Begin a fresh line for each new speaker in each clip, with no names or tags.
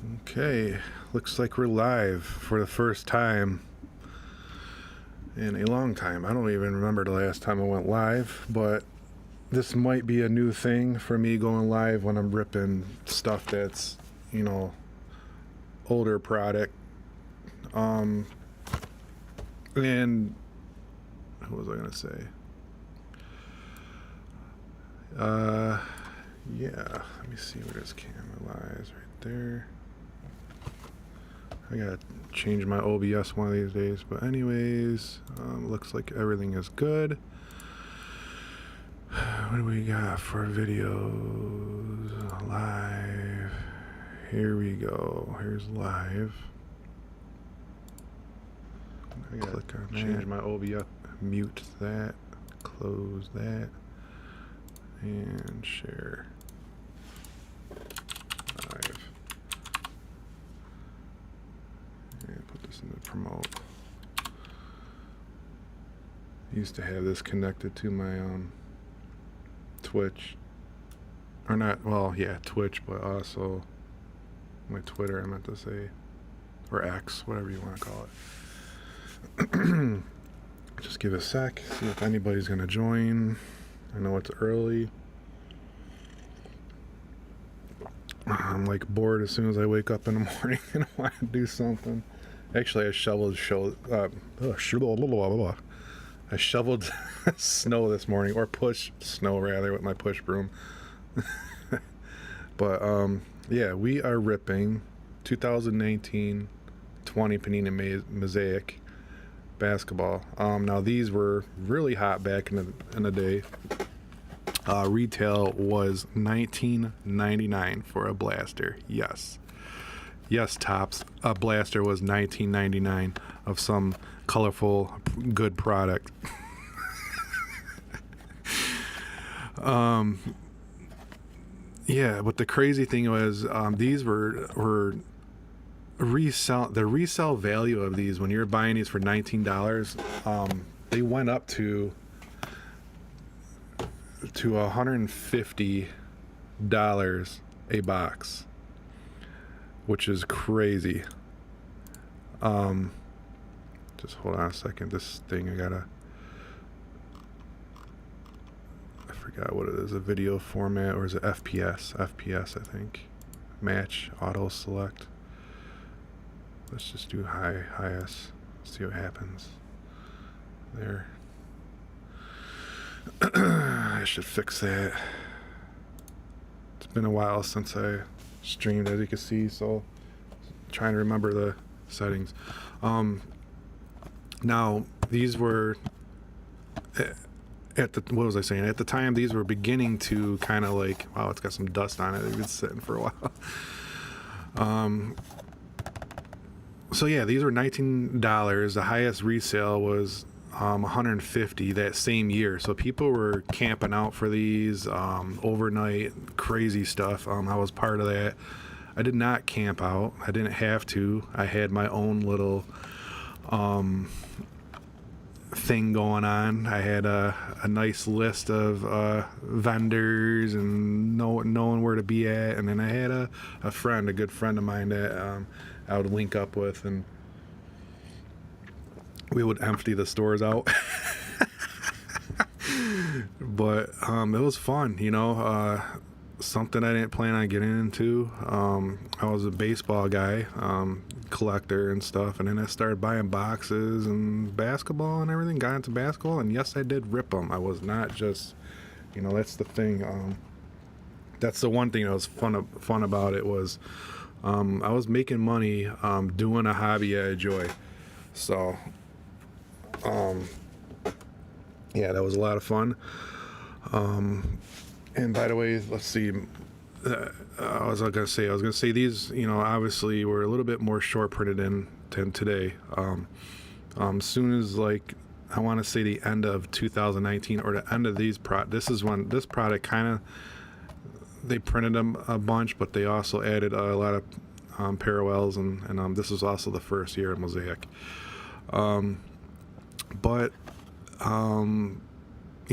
Okay, looks like we're live for the first time in a long time. I don't even remember the last time I went live, but this might be a new thing for me going live when I'm ripping stuff that's, older product. And what was I gonna say? Yeah, let me see where this camera lies right there. I gotta change my OBS one of these days, but anyways, looks like everything is good. What do we got for videos? Live. Here we go. Here's live. I gotta click on change my OBS. Mute that. Close that. And share. Live. And put this in the promote. Used to have this connected to my Twitch. Or not, well, yeah, Twitch, but also my Twitter, I meant to say. Or X, whatever you want to call it. Just give it a sec, see if anybody's going to join. I know it's early. I'm like bored as soon as I wake up in the morning and I want to do something. Actually, I shoveled snow this morning, or pushed snow rather, with my push broom. But yeah, we are ripping 2019-20 Panini Mosaic Basketball. Now these were really hot back in the day. Retail was $19.99 for a blaster. Yes, Tops. A blaster was $19.99 of some colorful, good product. Yeah, but the crazy thing was, these were the resale value of these when you're buying these for $19. They went up to $150 a box, which is crazy. Just hold on a second. This thing, I forgot what it is. A video format, or is it FPS? FPS, I think. Match auto select. Let's just do highest. See what happens. There. I should fix that. It's been a while since I streamed, as you can see, so trying to remember the settings. Now these were what was I saying? At the time, these were beginning to kind of like, wow, it's got some dust on it. It's been sitting for a while. So yeah, these were $19. The highest resale was $150 that same year. So people were camping out for these overnight, crazy stuff. I was part of that. I did not camp out. I didn't have to. I had my own little thing going on. I had a nice list of vendors and knowing where to be at. And then I had a good friend of mine that I would link up with, and we would empty the stores out. But it was fun, something I didn't plan on getting into. I was a baseball guy, collector and stuff, and then I started buying boxes and basketball and everything, got into basketball, and yes, I did rip them. I was not just, that's the thing. That's the one thing that was fun about it was I was making money doing a hobby I enjoy. So yeah, that was a lot of fun. And by the way, let's see. I was gonna say these, obviously were a little bit more short printed than today. Soon as, like, I want to say the end of 2019 or the end of these this is when this product kind of, they printed them a bunch, but they also added a lot of parallels, and this was also the first year of Mosaic.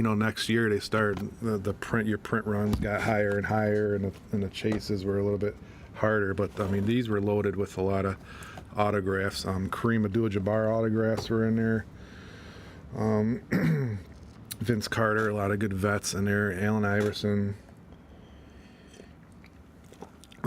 next year they started the print. Your print runs got higher and higher, and the chases were a little bit harder. But I mean, these were loaded with a lot of autographs. Kareem Abdul-Jabbar autographs were in there. Vince Carter, a lot of good vets in there. Allen Iverson.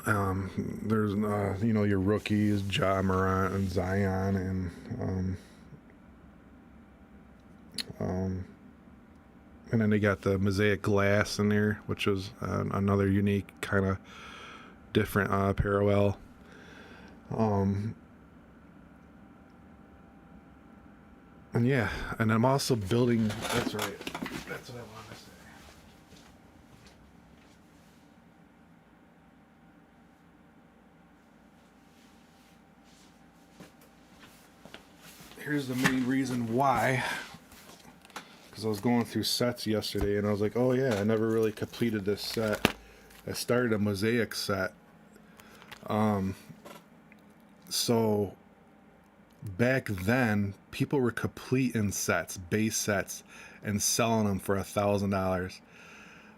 There's your rookies, Ja Morant and Zion, and then they got the Mosaic glass in there, which was another unique kind of different parallel. And yeah, and I'm also building. That's right. That's what I wanted to say. Here's the main reason why. Because I was going through sets yesterday, and I was like, oh yeah, I never really completed this set. I started a Mosaic set. So back then, people were completing sets, base sets, and selling them for $1,000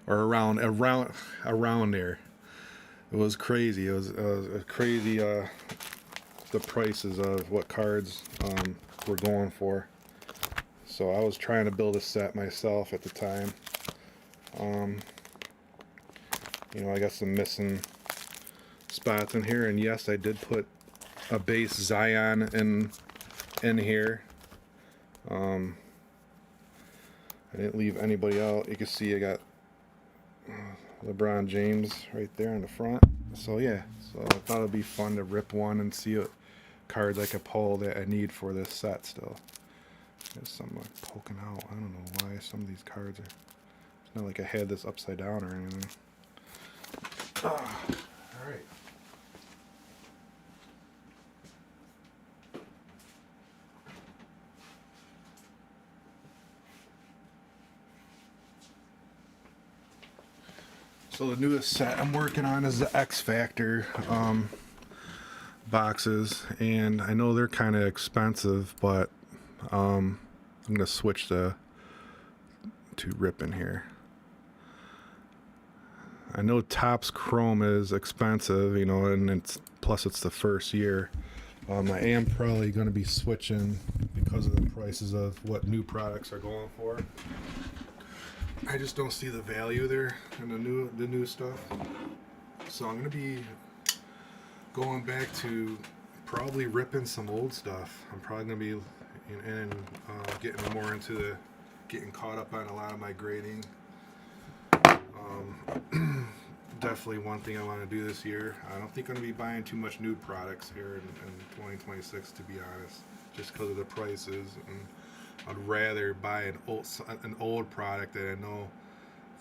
or around there. It was crazy. It was crazy. The prices of what cards were going for. So I was trying to build a set myself at the time. I got some missing spots in here, and yes, I did put a base Zion in here. I didn't leave anybody out. You can see I got LeBron James right there in the front. So yeah, so I thought it'd be fun to rip one and see what cards I could pull that I need for this set still. There's some like poking out. I don't know why some of these cards are. It's not like I had this upside down or anything. All right. So the newest set I'm working on is the X Factor boxes, and I know they're kind of expensive, but I'm gonna switch to ripping here. I know Topps Chrome is expensive, and it's the first year. I am probably going to be switching because of the prices of what new products are going for. I just don't see the value there in the new stuff. So I'm going to be going back to probably ripping some old stuff. I'm probably going to be getting more into getting caught up on a lot of my grading. Definitely one thing I want to do this year. I don't think I'm going to be buying too much new products here in 2026, to be honest, just because of the prices. And I'd rather buy an old product that I know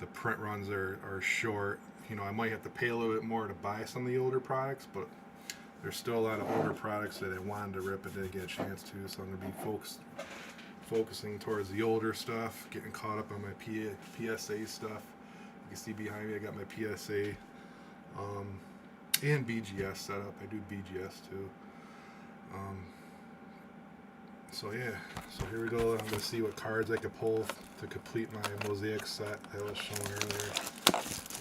the print runs are short. I might have to pay a little bit more to buy some of the older products, but there's still a lot of older products that I wanted to rip and didn't get a chance to. So I'm going to be focusing towards the older stuff, getting caught up on my PSA stuff. You can see behind me I got my PSA and BGS set up. I do BGS too. So yeah, so here we go. I'm going to see what cards I could pull to complete my Mosaic set that was shown earlier.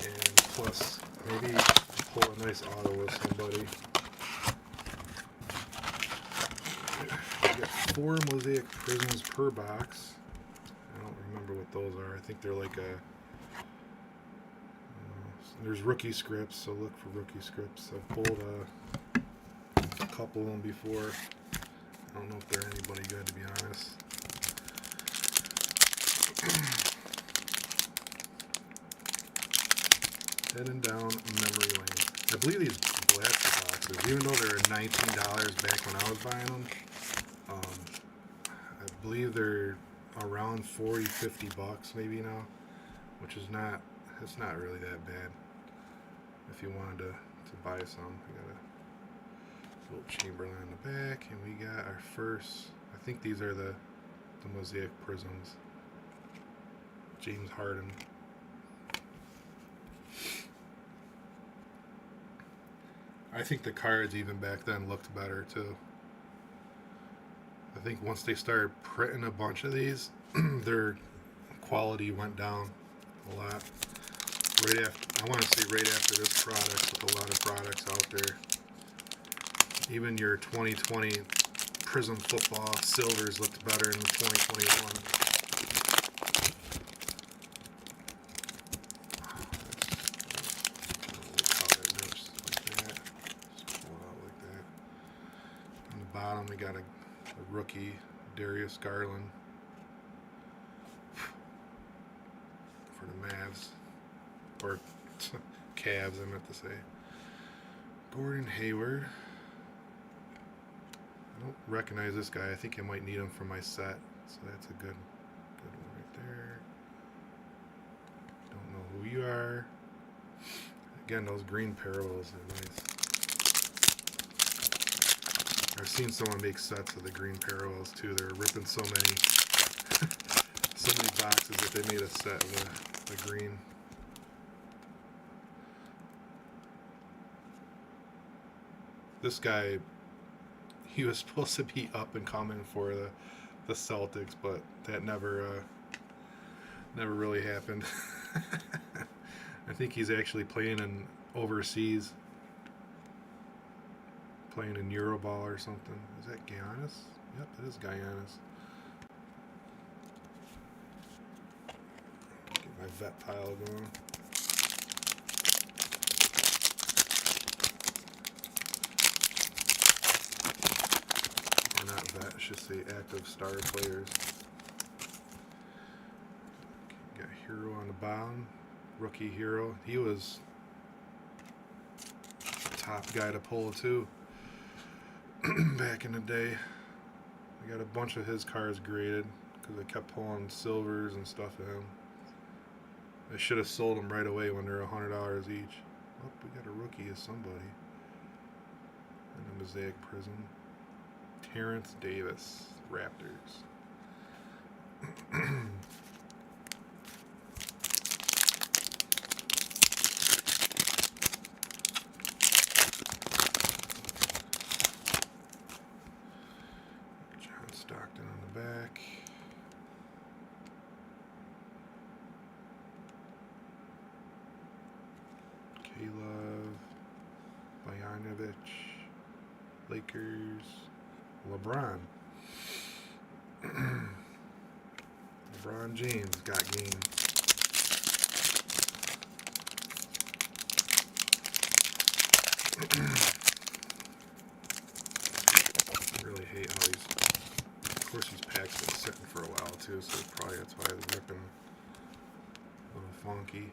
And plus, maybe pull a nice auto with somebody. I get 4 Mosaic prisms per box. I don't remember what those are. I think they're like there's rookie scripts, so look for rookie scripts. I've pulled a couple of them before. I don't know if they're anybody good, to be honest. Heading down memory lane. I believe these blaster boxes, even though they were $19 back when I was buying them, I believe they're around $40-50 maybe now, which is it's not really that bad. If you wanted to buy some, we got a little Chamberlain in the back, and we got our first. I think these are the Mosaic prisms. James Harden. I think the cards even back then looked better too. I think once they started printing a bunch of these, their quality went down a lot. I want to say right after this product, with a lot of products out there. Even your 2020 Prism football silvers looked better in 2021. On the bottom, we got a rookie, Darius Garland, for the Mavs. Or Cavs, I meant to say. Gordon Hayward. I don't recognize this guy. I think I might need him for my set. So that's a good one right there. Don't know who you are. Again, those green parallels are nice. I've seen someone make sets of the green parallels too. They're ripping so many boxes that they made a set of the green. This guy, he was supposed to be up and coming for the Celtics, but that never really happened. I think he's actually playing in overseas, playing in Euroball or something. Is that Giannis? Yep, it is Giannis. Get my vet pile going. Not vet, I should say active star players. Got Hero on the bottom, rookie Hero. He was the top guy to pull too back in the day. I got a bunch of his cards graded because I kept pulling silvers and stuff of him. I should have sold them right away when they're $100 each. Oh, we got a rookie of somebody. And a Mosaic Prism. Terrence Davis, Raptors. John Stockton on the back. Caleb, Bogdanovic, Lakers. LeBron James got game. I really hate how these. Of course, these packs been sitting for a while too, so probably that's why I was ripping a little funky.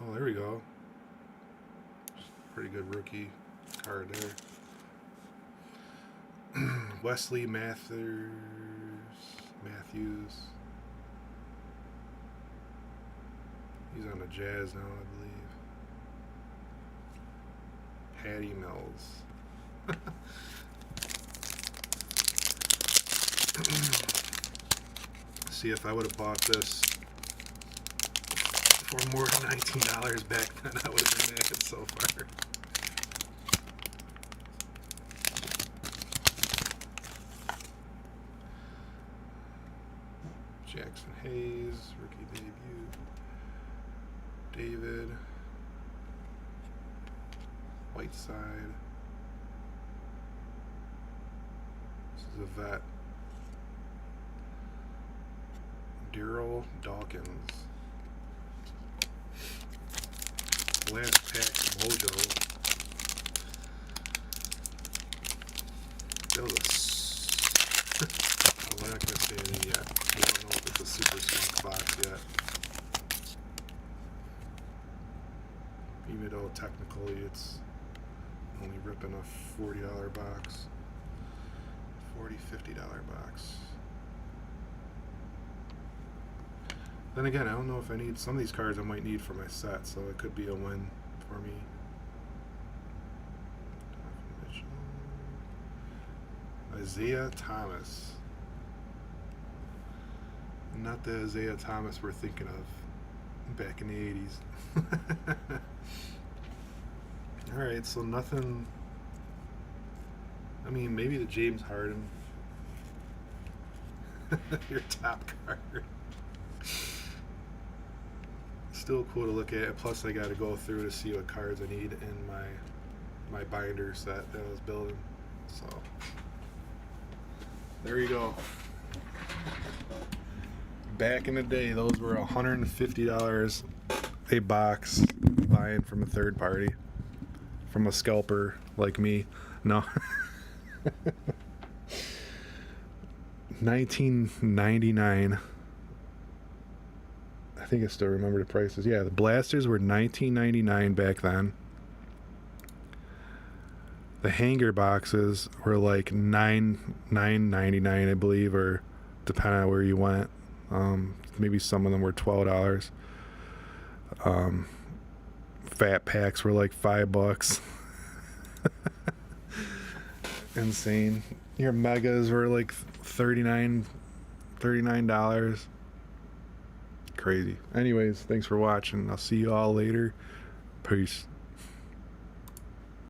Oh, there we go. Pretty good rookie card there. Wesley Matthews. He's on the Jazz now, I believe. Patty Mills. See, if I would have bought this for more than $19 back then, I would have been mad so far. Jackson Hayes, rookie debut. David. Whiteside. This is a vet. Daryl Dawkins. Last pack Mojo. That was I'm not going to say anything yet. I don't know if it's a super skunk box yet. Even though technically it's only ripping a $40 box. $50 box. Then again, I don't know if I need some of these cards I might need for my set, so it could be a win for me. Isaiah Thomas. Not the Isaiah Thomas we're thinking of back in the 80s. Alright, so nothing. I mean, maybe the James Harden. Your top card. Still cool to look at. Plus, I got to go through to see what cards I need in my binder set that I was building. So there you go. Back in the day, those were $150 a box, buying from a third party, from a scalper like me. No. 1999. I think I still remember the prices. Yeah, the blasters were $19.99 back then. The hanger boxes were like $9.99, I believe, or depending on where you went. Maybe some of them were $12. Fat packs were like $5. Insane. Your megas were like $39. Crazy. Anyways, thanks for watching. I'll see you all later. Peace.